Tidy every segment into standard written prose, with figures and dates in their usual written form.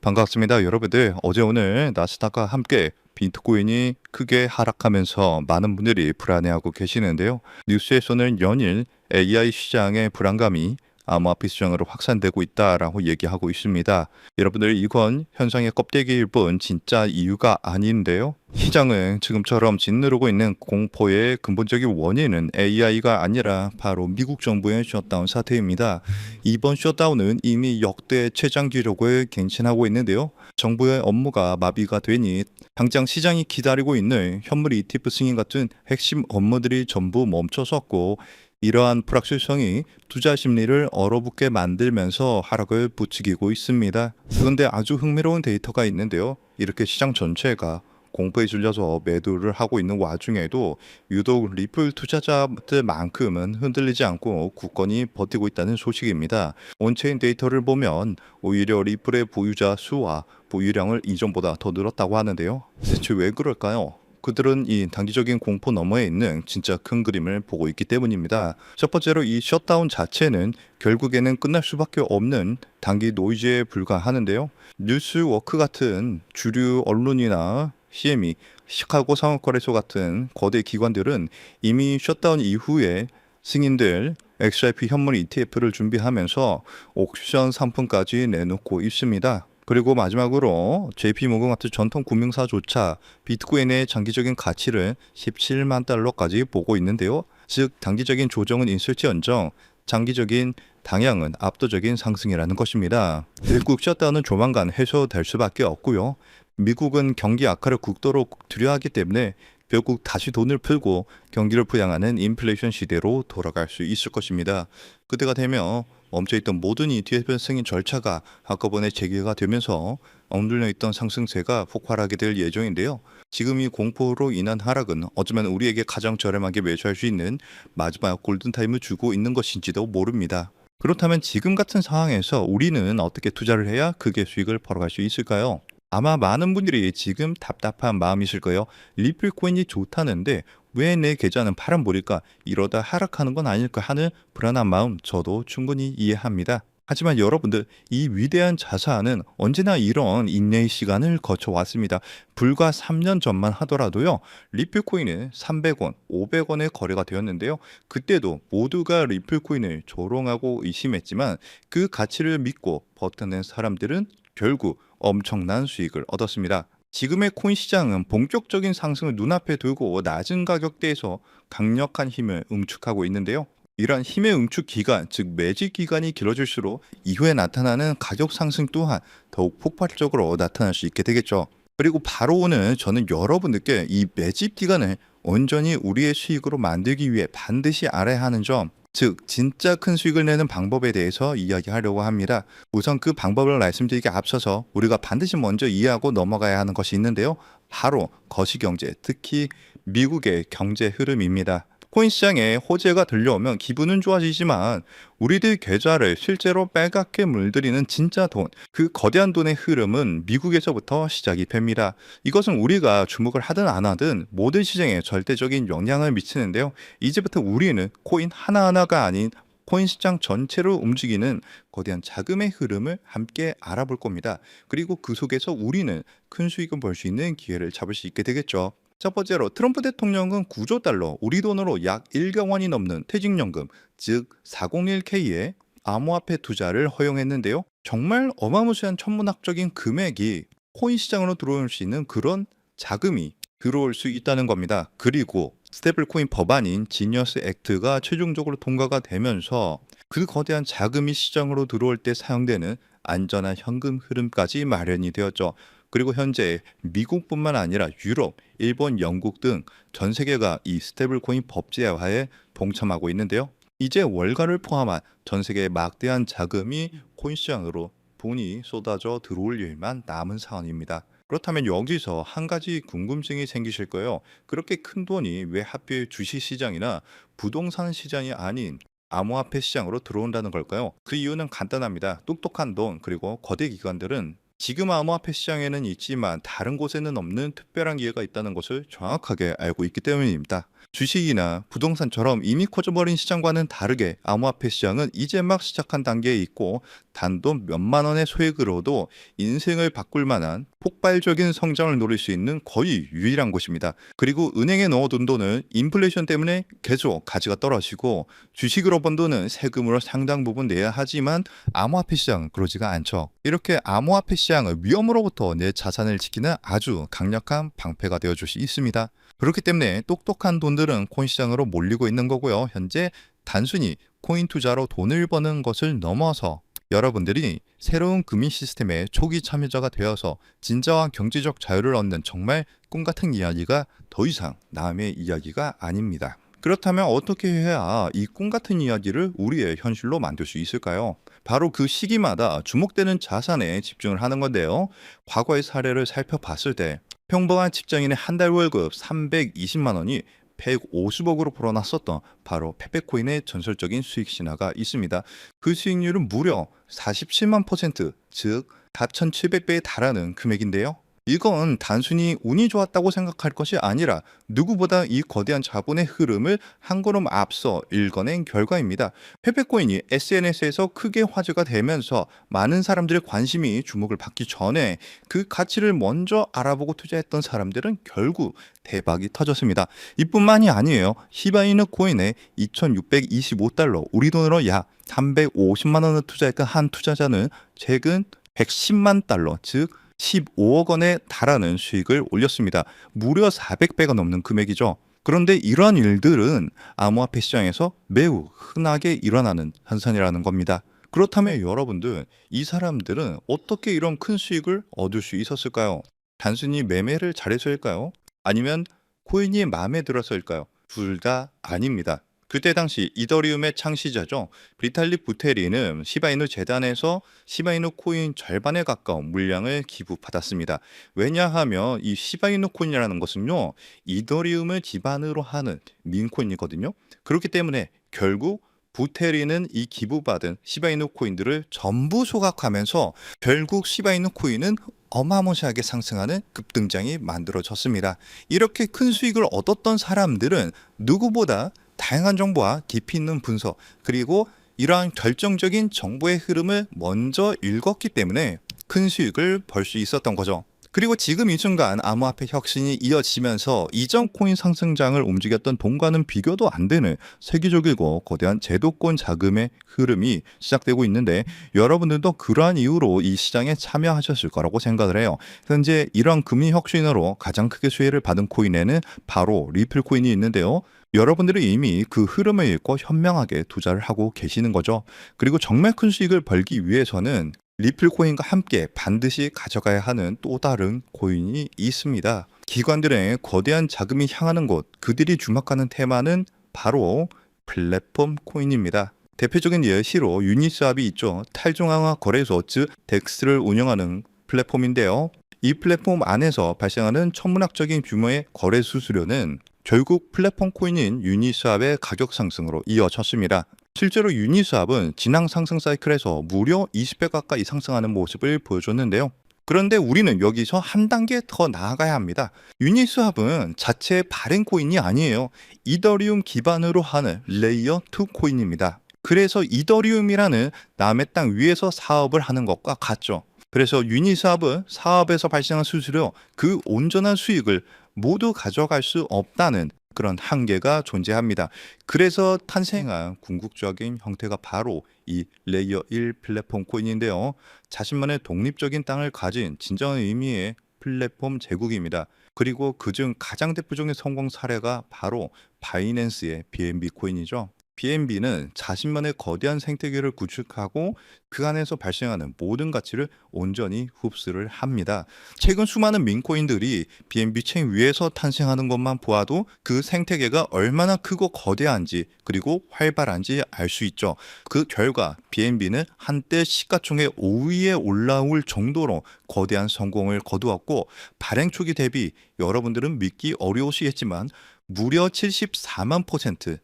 반갑습니다. 여러분들 어제 오늘 나스닥과 함께 비트코인이 크게 하락하면서 많은 분들이 불안해하고 계시는데요. 뉴스에서는 연일 AI 시장의 불안감이 암호화폐 시장으로 확산되고 있다라고 얘기하고 있습니다. 여러분들 이건 현상의 껍데기일 뿐 진짜 이유가 아닌데요. 시장은 지금처럼 짓누르고 있는 공포의 근본적인 원인은 AI가 아니라 바로 미국 정부의 셧다운 사태입니다. 이번 셧다운은 이미 역대 최장 기록을 갱신하고 있는데요. 정부의 업무가 마비가 되니 당장 시장이 기다리고 있는 현물 ETF 승인 같은 핵심 업무들이 전부 멈춰섰고, 이러한 불확실성이 투자 심리를 얼어붙게 만들면서 하락을 부추기고 있습니다. 그런데 아주 흥미로운 데이터가 있는데요. 이렇게 시장 전체가 공포에 질려서 매도를 하고 있는 와중에도 유독 리플 투자자들만큼은 흔들리지 않고 굳건히 버티고 있다는 소식입니다. 온체인 데이터를 보면 오히려 리플의 보유자 수와 보유량을 이전보다 더 늘었다고 하는데요. 대체 왜 그럴까요? 그들은 이 단기적인 공포 너머에 있는 진짜 큰 그림을 보고 있기 때문입니다. 첫 번째로 이 셧다운 자체는 결국에는 끝날 수밖에 없는 단기 노이즈에 불과하는데요. 뉴스워크 같은 주류 언론이나 CME, 시카고 상업거래소 같은 거대 기관들은 이미 셧다운 이후에 승인될 XRP 현물 ETF를 준비하면서 옥션 상품까지 내놓고 있습니다. 그리고 마지막으로 JP모건 같은 전통 금융사조차 비트코인의 장기적인 가치를 17만 달러까지 보고 있는데요. 즉 단기적인 조정은 있을지언정 장기적인 당향은 압도적인 상승이라는 것입니다. 결국 셧다운은 조만간 해소될 수밖에 없고요. 미국은 경기 악화를 극도로 두려워하기 때문에 결국 다시 돈을 풀고 경기를 부양하는 인플레이션 시대로 돌아갈 수 있을 것입니다. 그때가 되면 멈춰있던 모든 ETF 승인 절차가 한꺼번에 재개가 되면서 엉눌려 있던 상승세가 폭발하게 될 예정인데요. 지금 이 공포로 인한 하락은 어쩌면 우리에게 가장 저렴하게 매수할 수 있는 마지막 골든타임을 주고 있는 것인지도 모릅니다. 그렇다면 지금 같은 상황에서 우리는 어떻게 투자를 해야 크게 수익을 벌어갈 수 있을까요? 아마 많은 분들이 지금 답답한 마음이실 거예요. 리플 코인이 좋다는데 왜 내 계좌는 파란불일까? 이러다 하락하는 건 아닐까 하는 불안한 마음 저도 충분히 이해합니다. 하지만 여러분들, 이 위대한 자산은 언제나 이런 인내의 시간을 거쳐왔습니다. 불과 3년 전만 하더라도요. 리플 코인은 300원, 500원에 거래가 되었는데요. 그때도 모두가 리플 코인을 조롱하고 의심했지만 그 가치를 믿고 버텨낸 사람들은 결국 엄청난 수익을 얻었습니다. 지금의 코인 시장은 본격적인 상승을 눈앞에 두고 낮은 가격대에서 강력한 힘을 응축하고 있는데요. 이러한 힘의 응축 기간, 즉 매집 기간이 길어질수록 이후에 나타나는 가격 상승 또한 더욱 폭발적으로 나타날 수 있게 되겠죠. 그리고 바로 오늘 저는 여러분들께 이 매집 기간을 온전히 우리의 수익으로 만들기 위해 반드시 알아야 하는 점, 즉 진짜 큰 수익을 내는 방법에 대해서 이야기하려고 합니다. 우선 그 방법을 말씀드리기 앞서서 우리가 반드시 먼저 이해하고 넘어가야 하는 것이 있는데요. 바로 거시경제, 특히 미국의 경제 흐름입니다. 코인 시장에 호재가 들려오면 기분은 좋아지지만 우리들 계좌를 실제로 빨갛게 물들이는 진짜 돈, 그 거대한 돈의 흐름은 미국에서부터 시작이 됩니다. 이것은 우리가 주목을 하든 안 하든 모든 시장에 절대적인 영향을 미치는데요. 이제부터 우리는 코인 하나하나가 아닌 코인 시장 전체로 움직이는 거대한 자금의 흐름을 함께 알아볼 겁니다. 그리고 그 속에서 우리는 큰 수익을 벌 수 있는 기회를 잡을 수 있게 되겠죠. 첫 번째로 트럼프 대통령은 9조 달러, 우리 돈으로 약 1억 원이 넘는 퇴직연금, 즉 401k의 암호화폐 투자를 허용했는데요. 정말 어마무시한 천문학적인 금액이 코인 시장으로 들어올 수 있는 그런 자금이 들어올 수 있다는 겁니다. 그리고 스테이블 코인 법안인 지니어스 액트가 최종적으로 통과가 되면서 그 거대한 자금이 시장으로 들어올 때 사용되는 안전한 현금 흐름까지 마련이 되었죠. 그리고 현재 미국뿐만 아니라 유럽, 일본, 영국 등 전 세계가 이 스테이블 코인 법제화에 동참하고 있는데요. 이제 월가를 포함한 전 세계의 막대한 자금이 코인 시장으로 돈이 쏟아져 들어올 일만 남은 상황입니다. 그렇다면 여기서 한 가지 궁금증이 생기실 거예요. 그렇게 큰 돈이 왜 하필 주식 시장이나 부동산 시장이 아닌 암호화폐 시장으로 들어온다는 걸까요? 그 이유는 간단합니다. 똑똑한 돈, 그리고 거대 기관들은 지금 암호화폐 시장에는 있지만 다른 곳에는 없는 특별한 기회가 있다는 것을 정확하게 알고 있기 때문입니다. 주식이나 부동산처럼 이미 커져버린 시장과는 다르게 암호화폐 시장은 이제 막 시작한 단계에 있고 단돈 몇만 원의 소액으로도 인생을 바꿀 만한 폭발적인 성장을 노릴 수 있는 거의 유일한 곳입니다. 그리고 은행에 넣어둔 돈은 인플레이션 때문에 계속 가치가 떨어지고 주식으로 번 돈은 세금으로 상당 부분 내야 하지만 암호화폐 시장은 그러지가 않죠. 이렇게 암호화폐 시장을 위험으로부터 내 자산을 지키는 아주 강력한 방패가 되어줄 수 있습니다. 그렇기 때문에 똑똑한 돈들은 코인 시장으로 몰리고 있는 거고요. 현재 단순히 코인 투자로 돈을 버는 것을 넘어서 여러분들이 새로운 금융 시스템의 초기 참여자가 되어서 진정한 경제적 자유를 얻는 정말 꿈같은 이야기가 더 이상 남의 이야기가 아닙니다. 그렇다면 어떻게 해야 이 꿈같은 이야기를 우리의 현실로 만들 수 있을까요? 바로 그 시기마다 주목되는 자산에 집중을 하는 건데요. 과거의 사례를 살펴봤을 때 평범한 직장인의 한 달 월급 320만 원이 150억으로 불어났었던 바로 페페코인의 전설적인 수익 신화가 있습니다. 그 수익률은 무려 47만 %, 즉 4,700배에 달하는 금액인데요. 이건 단순히 운이 좋았다고 생각할 것이 아니라 누구보다 이 거대한 자본의 흐름을 한 걸음 앞서 읽어낸 결과입니다. 페페코인이 SNS에서 크게 화제가 되면서 많은 사람들의 관심이 주목을 받기 전에 그 가치를 먼저 알아보고 투자했던 사람들은 결국 대박이 터졌습니다. 이뿐만이 아니에요. 시바이누 코인에 2,625달러, 우리 돈으로 약 350만 원을 투자했던 한 투자자는 최근 110만 달러, 즉 15억 원에 달하는 수익을 올렸습니다. 무려 400배가 넘는 금액이죠. 그런데 이러한 일들은 암호화폐 시장에서 매우 흔하게 일어나는 현상이라는 겁니다. 그렇다면 여러분들, 이 사람들은 어떻게 이런 큰 수익을 얻을 수 있었을까요? 단순히 매매를 잘해서일까요? 아니면 코인이 마음에 들어서일까요? 둘 다 아닙니다. 그때 당시 이더리움의 창시자죠. 비탈릭 부테린은 시바이누 재단에서 시바이누 코인 절반에 가까운 물량을 기부받았습니다. 왜냐하면 이 시바이누 코인이라는 것은요, 이더리움을 기반으로 하는 민코인이거든요. 그렇기 때문에 결국 부테린은 이 기부받은 시바이누 코인들을 전부 소각하면서 결국 시바이누 코인은 어마무시하게 상승하는 급등장이 만들어졌습니다. 이렇게 큰 수익을 얻었던 사람들은 누구보다 다양한 정보와 깊이 있는 분석, 그리고 이러한 결정적인 정보의 흐름을 먼저 읽었기 때문에 큰 수익을 벌 수 있었던 거죠. 그리고 지금 이 순간 암호화폐 혁신이 이어지면서 이전 코인 상승장을 움직였던 돈과는 비교도 안 되는 세계적이고 거대한 제도권 자금의 흐름이 시작되고 있는데, 여러분들도 그러한 이유로 이 시장에 참여하셨을 거라고 생각을 해요. 현재 이러한 금융 혁신으로 가장 크게 수혜를 받은 코인에는 바로 리플 코인이 있는데요. 여러분들이 이미 그 흐름을 읽고 현명하게 투자를 하고 계시는 거죠. 그리고 정말 큰 수익을 벌기 위해서는 리플 코인과 함께 반드시 가져가야 하는 또 다른 코인이 있습니다. 기관들의 거대한 자금이 향하는 곳, 그들이 주목하는 테마는 바로 플랫폼 코인입니다. 대표적인 예시로 유니스왑이 있죠. 탈중앙화 거래소, 즉 덱스를 운영하는 플랫폼인데요. 이 플랫폼 안에서 발생하는 천문학적인 규모의 거래 수수료는 결국 플랫폼 코인인 유니스왑의 가격 상승으로 이어졌습니다. 실제로 유니스왑은 지난 상승 사이클에서 무려 20배 가까이 상승하는 모습을 보여줬는데요. 그런데 우리는 여기서 한 단계 더 나아가야 합니다. 유니스왑은 자체 발행 코인이 아니에요. 이더리움 기반으로 하는 레이어 2 코인입니다. 그래서 이더리움이라는 남의 땅 위에서 사업을 하는 것과 같죠. 그래서 유니스왑은 사업에서 발생한 수수료, 그 온전한 수익을 모두 가져갈 수 없다는 그런 한계가 존재합니다. 그래서 탄생한 궁극적인 형태가 바로 이 레이어 1 플랫폼 코인인데요. 자신만의 독립적인 땅을 가진 진정한 의미의 플랫폼 제국입니다. 그리고 그중 가장 대표적인 성공 사례가 바로 바이낸스의 BNB 코인이죠. BNB는 자신만의 거대한 생태계를 구축하고 그 안에서 발생하는 모든 가치를 온전히 흡수를 합니다. 최근 수많은 민코인들이 BNB 체인 위에서 탄생하는 것만 보아도 그 생태계가 얼마나 크고 거대한지 그리고 활발한지 알 수 있죠. 그 결과 BNB는 한때 시가총액 5위에 올라올 정도로 거대한 성공을 거두었고, 발행 초기 대비 여러분들은 믿기 어려우시겠지만 무려 74만 %,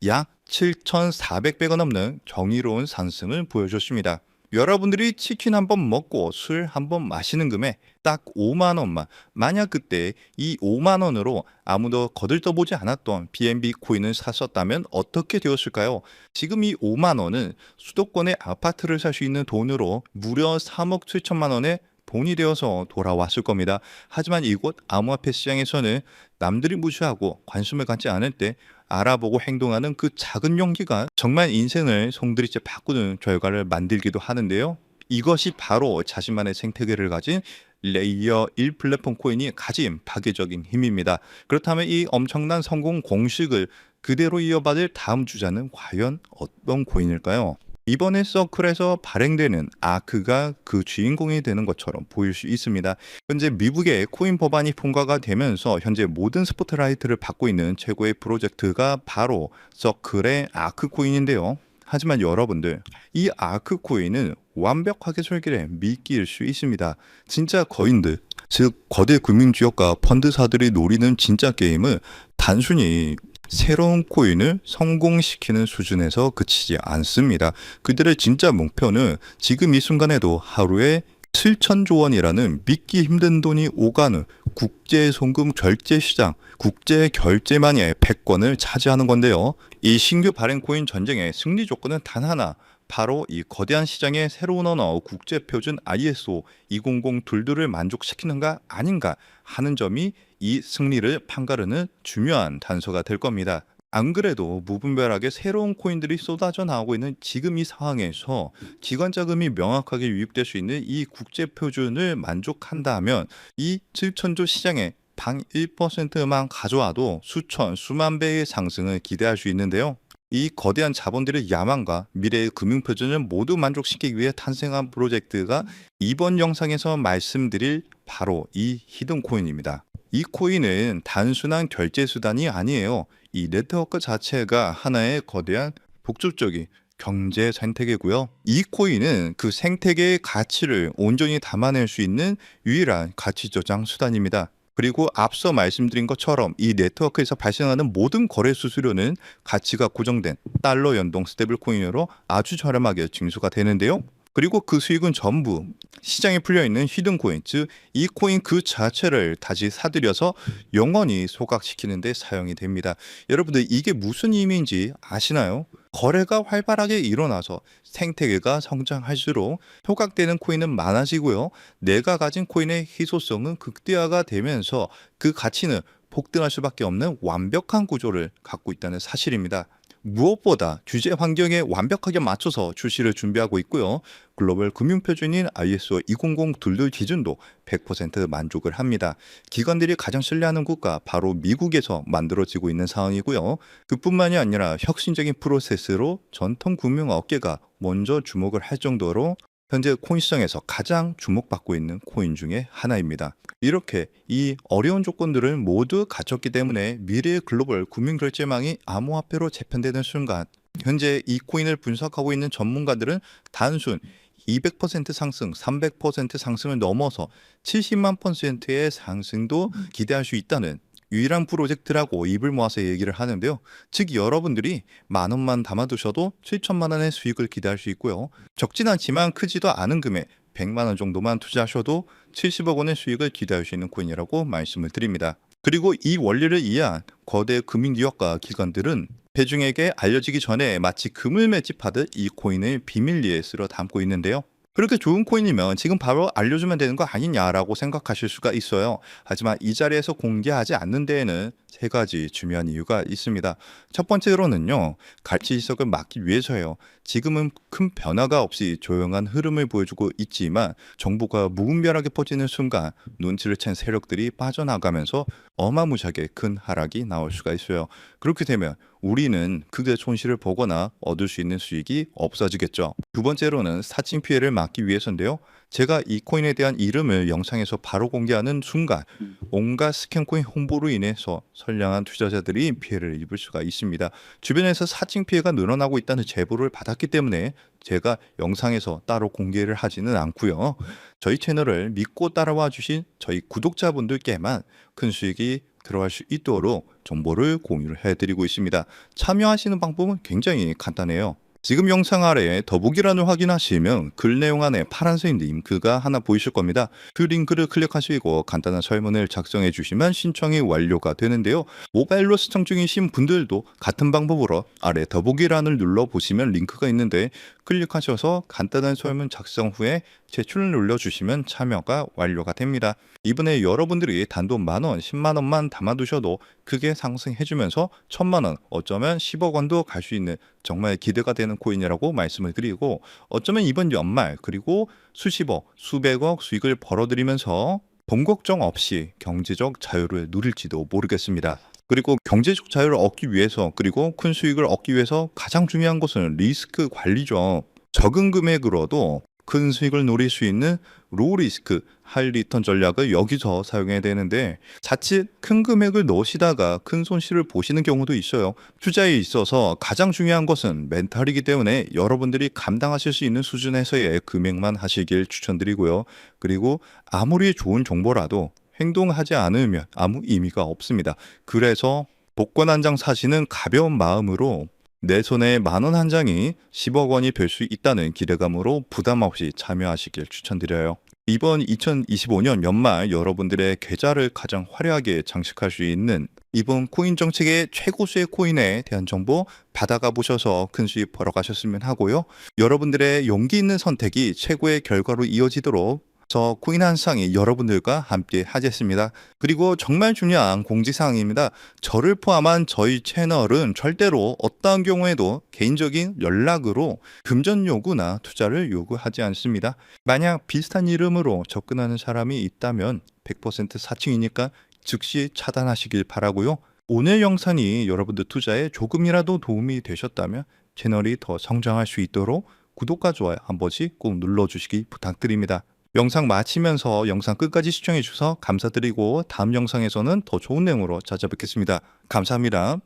약 7,400배가 넘는 경이로운 상승을 보여줬습니다. 여러분들이 치킨 한 번 먹고 술 한 번 마시는 금액 딱 5만 원만. 만약 그때 이 5만 원으로 아무도 거들떠보지 않았던 BNB 코인을 샀었다면 어떻게 되었을까요? 지금 이 5만 원은 수도권의 아파트를 살 수 있는 돈으로 무려 3억 7천만 원의 돈이 되어서 돌아왔을 겁니다. 하지만 이곳 암호화폐 시장에서는 남들이 무시하고 관심을 갖지 않을 때 알아보고 행동하는 그 작은 용기가 정말 인생을 송두리째 바꾸는 결과를 만들기도 하는데요. 이것이 바로 자신만의 생태계를 가진 레이어 1 플랫폼 코인이 가진 파괴적인 힘입니다. 그렇다면 이 엄청난 성공 공식을 그대로 이어받을 다음 주자는 과연 어떤 코인일까요? 이번에 서클에서 발행되는 아크가 그 주인공이 되는 것처럼 보일 수 있습니다. 현재 미국의 코인 법안이 통과가 되면서 현재 모든 스포트라이트를 받고 있는 최고의 프로젝트가 바로 서클의 아크 코인인데요. 하지만 여러분들, 이 아크 코인은 완벽하게 설계된 미끼일 수 있습니다. 진짜 거인들, 즉 거대 금융지역과 펀드사들이 노리는 진짜 게임은 단순히 새로운 코인을 성공시키는 수준에서 그치지 않습니다. 그들의 진짜 목표는 지금 이 순간에도 하루에 7천조 원이라는 믿기 힘든 돈이 오가는 국제 송금 결제 시장, 국제 결제만의 패권을 차지하는 건데요. 이 신규 발행 코인 전쟁의 승리 조건은 단 하나, 바로 이 거대한 시장의 새로운 언어 국제 표준 ISO 20022를 만족시키는가 아닌가 하는 점이 이 승리를 판가르는 중요한 단서가 될 겁니다. 안 그래도 무분별하게 새로운 코인들이 쏟아져 나오고 있는 지금 이 상황에서 기관 자금이 명확하게 유입될 수 있는 이 국제 표준을 만족한다면 이 7천조 시장에 방 1%만 가져와도 수천, 수만 배의 상승을 기대할 수 있는데요. 이 거대한 자본들의 야망과 미래의 금융표준을 모두 만족시키기 위해 탄생한 프로젝트가 이번 영상에서 말씀드릴 바로 이 히든 코인입니다. 이 코인은 단순한 결제 수단이 아니에요. 이 네트워크 자체가 하나의 거대한 복잡적인 경제 생태계고요. 이 코인은 그 생태계의 가치를 온전히 담아낼 수 있는 유일한 가치 저장 수단입니다. 그리고 앞서 말씀드린 것처럼 이 네트워크에서 발생하는 모든 거래 수수료는 가치가 고정된 달러 연동 스테이블 코인으로 아주 저렴하게 징수가 되는데요. 그리고 그 수익은 전부 시장에 풀려있는 히든 코인, 즉 이 코인 그 자체를 다시 사들여서 영원히 소각시키는 데 사용이 됩니다. 여러분들 이게 무슨 의미인지 아시나요? 거래가 활발하게 일어나서 생태계가 성장할수록 소각되는 코인은 많아지고요. 내가 가진 코인의 희소성은 극대화가 되면서 그 가치는 폭등할 수밖에 없는 완벽한 구조를 갖고 있다는 사실입니다. 무엇보다 규제 환경에 완벽하게 맞춰서 출시를 준비하고 있고요. 글로벌 금융표준인 ISO 20022 기준도 100% 만족을 합니다. 기관들이 가장 신뢰하는 국가 바로 미국에서 만들어지고 있는 상황이고요. 그뿐만이 아니라 혁신적인 프로세스로 전통 금융 업계가 먼저 주목을 할 정도로 현재 코인 시장에서 가장 주목받고 있는 코인 중에 하나입니다. 이렇게 이 어려운 조건들을 모두 갖췄기 때문에 미래의 글로벌 금융결제망이 암호화폐로 재편되는 순간 현재 이 코인을 분석하고 있는 전문가들은 단순 200% 상승, 300% 상승을 넘어서 70만 %의 상승도 기대할 수 있다는 유일한 프로젝트라고 입을 모아서 얘기를 하는데요. 즉 여러분들이 만 원만 담아두셔도 7천만 원의 수익을 기대할 수 있고요. 적진 않지만 크지도 않은 금액 100만 원 정도만 투자하셔도 70억 원의 수익을 기대할 수 있는 코인이라고 말씀을 드립니다. 그리고 이 원리를 이해한 거대 금융기업과 기관들은 대중에게 알려지기 전에 마치 금을 매집하듯 이 코인을 비밀리에 쓸어 담고 있는데요. 그렇게 좋은 코인이면 지금 바로 알려주면 되는 거 아니냐라고 생각하실 수가 있어요. 하지만 이 자리에서 공개하지 않는 데에는 세 가지 중요한 이유가 있습니다. 첫 번째로는요, 가치 이석을 막기 위해서예요. 지금은 큰 변화가 없이 조용한 흐름을 보여주고 있지만 정보가 무분별하게 퍼지는 순간 눈치를 챈 세력들이 빠져나가면서 어마무시하게 큰 하락이 나올 수가 있어요. 그렇게 되면 우리는 크게 손실을 보거나 얻을 수 있는 수익이 없어지겠죠. 두 번째로는 사칭 피해를 막기 위해서인데요. 제가 이 코인에 대한 이름을 영상에서 바로 공개하는 순간 온갖 스캔코인 홍보로 인해서 선량한 투자자들이 피해를 입을 수가 있습니다. 주변에서 사칭 피해가 늘어나고 있다는 제보를 받았기 때문에 제가 영상에서 따로 공개를 하지는 않고요. 저희 채널을 믿고 따라와 주신 저희 구독자분들께만 큰 수익이 들어갈 수 있도록 정보를 공유를 해드리고 있습니다. 참여하시는 방법은 굉장히 간단해요. 지금 영상 아래에 더보기란을 확인하시면 글 내용 안에 파란색 링크가 하나 보이실 겁니다. 그 링크를 클릭하시고 간단한 설문을 작성해 주시면 신청이 완료가 되는데요. 모바일로 시청 중이신 분들도 같은 방법으로 아래 더보기란을 눌러보시면 링크가 있는데 클릭하셔서 간단한 설문 작성 후에 제출을 눌러주시면 참여가 완료가 됩니다. 이번에 여러분들이 단돈 10,000원, 100,000원만 담아두셔도 크게 상승해주면서 1,000,000원, 어쩌면 10억 원도 갈 수 있는 정말 기대가 되는 코인이라고 말씀을 드리고, 어쩌면 이번 연말 그리고 수십억, 수백억 수익을 벌어들이면서 돈 걱정 없이 경제적 자유를 누릴지도 모르겠습니다. 그리고 경제적 자유를 얻기 위해서, 그리고 큰 수익을 얻기 위해서 가장 중요한 것은 리스크 관리죠. 적은 금액으로도 큰 수익을 노릴 수 있는 로우 리스크, 하이 리턴 전략을 여기서 사용해야 되는데, 자칫 큰 금액을 넣으시다가 큰 손실을 보시는 경우도 있어요. 투자에 있어서 가장 중요한 것은 멘탈이기 때문에 여러분들이 감당하실 수 있는 수준에서의 금액만 하시길 추천드리고요. 그리고 아무리 좋은 정보라도 행동하지 않으면 아무 의미가 없습니다. 그래서 복권 한 장 사시는 가벼운 마음으로 내 손에 10,000원 한 장이 10억 원이 될 수 있다는 기대감으로 부담 없이 참여하시길 추천드려요. 이번 2025년 연말 여러분들의 계좌를 가장 화려하게 장식할 수 있는 이번 코인 정책의 최고수의 코인에 대한 정보 받아가 보셔서 큰 수익 벌어가셨으면 하고요. 여러분들의 용기 있는 선택이 최고의 결과로 이어지도록 저 코인 한 쌍이 여러분들과 함께 하겠습니다. 그리고 정말 중요한 공지사항입니다. 저를 포함한 저희 채널은 절대로 어떠한 경우에도 개인적인 연락으로 금전 요구나 투자를 요구하지 않습니다. 만약 비슷한 이름으로 접근하는 사람이 있다면 100% 사칭이니까 즉시 차단하시길 바라고요. 오늘 영상이 여러분들 투자에 조금이라도 도움이 되셨다면 채널이 더 성장할 수 있도록 구독과 좋아요 한 번씩 꼭 눌러주시기 부탁드립니다. 영상 마치면서 영상 끝까지 시청해 주셔서 감사드리고, 다음 영상에서는 더 좋은 내용으로 찾아뵙겠습니다. 감사합니다.